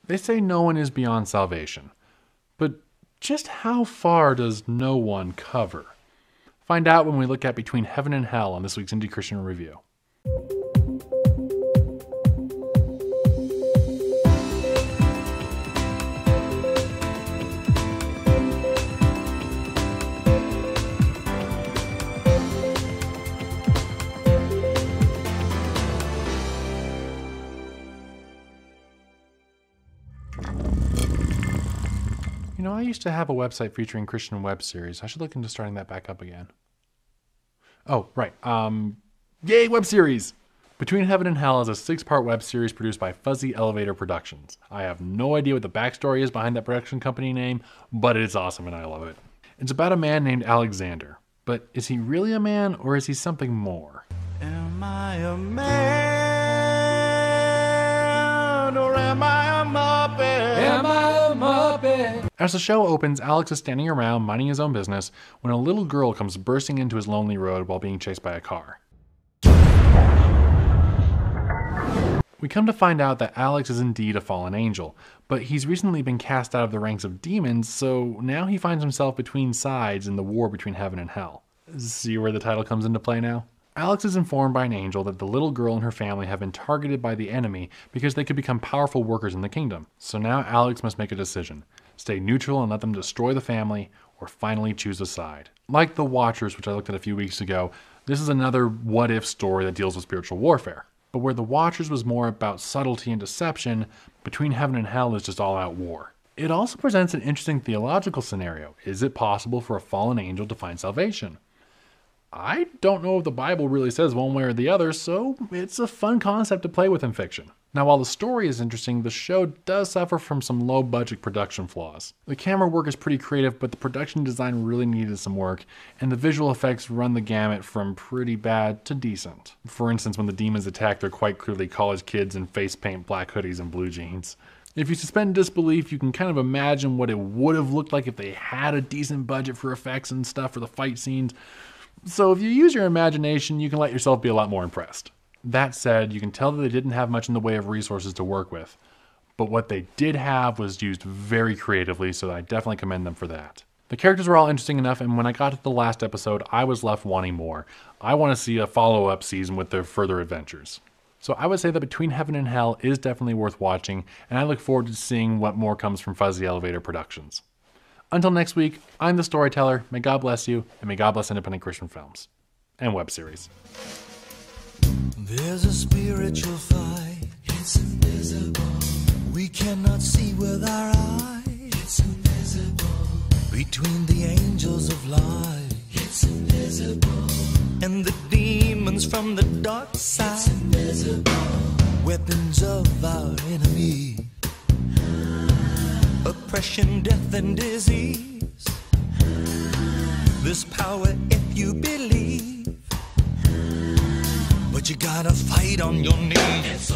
They say no one is beyond salvation. But just how far does no one cover? Find out when we look at Between Heaven and Hell on this week's Indy Christian Review. You know, I used to have a website featuring Christian web series. I should look into starting that back up again. Oh, right. Yay, web series! Between Heaven and Hell is a 6-part web series produced by Fuzzy Elevator Productions. I have no idea what the backstory is behind that production company name, but it's awesome and I love it. It's about a man named Alexander. But is he really a man or is he something more? Am I a man or am I a muppet? Am I a muppet? As the show opens, Alex is standing around minding his own business when a little girl comes bursting into his lonely road while being chased by a car. We come to find out that Alex is indeed a fallen angel, but he's recently been cast out of the ranks of demons, so now he finds himself between sides in the war between heaven and hell. See where the title comes into play now? Alex is informed by an angel that the little girl and her family have been targeted by the enemy because they could become powerful workers in the kingdom. So now Alex must make a decision. Stay neutral and let them destroy the family, or finally choose a side. Like The Watchers, which I looked at a few weeks ago, this is another what-if story that deals with spiritual warfare. But where The Watchers was more about subtlety and deception, Between Heaven and Hell is just all-out war. It also presents an interesting theological scenario. Is it possible for a fallen angel to find salvation? I don't know if the Bible really says one way or the other, so it's a fun concept to play with in fiction. Now, while the story is interesting, the show does suffer from some low-budget production flaws. The camera work is pretty creative, but the production design really needed some work, and the visual effects run the gamut from pretty bad to decent. For instance, when the demons attack, they're quite clearly college kids in face paint, black hoodies, and blue jeans. If you suspend disbelief, you can kind of imagine what it would have looked like if they had a decent budget for effects and stuff for the fight scenes. So if you use your imagination, you can let yourself be a lot more impressed. That said, you can tell that they didn't have much in the way of resources to work with. But what they did have was used very creatively, so I definitely commend them for that. The characters were all interesting enough, and when I got to the last episode, I was left wanting more. I want to see a follow-up season with their further adventures. So I would say that Between Heaven and Hell is definitely worth watching, and I look forward to seeing what more comes from Fuzzy Elevator Productions. Until next week, I'm the storyteller. May God bless you, and may God bless independent Christian films and web series. There's a spiritual fight. It's invisible. We cannot see with our eyes. It's invisible. Between the angels of light. It's invisible. And the demons from the dark side. It's invisible. Weapons of our enemy. Oppression, death, and disease. There's power if you believe, but you gotta fight on your knees.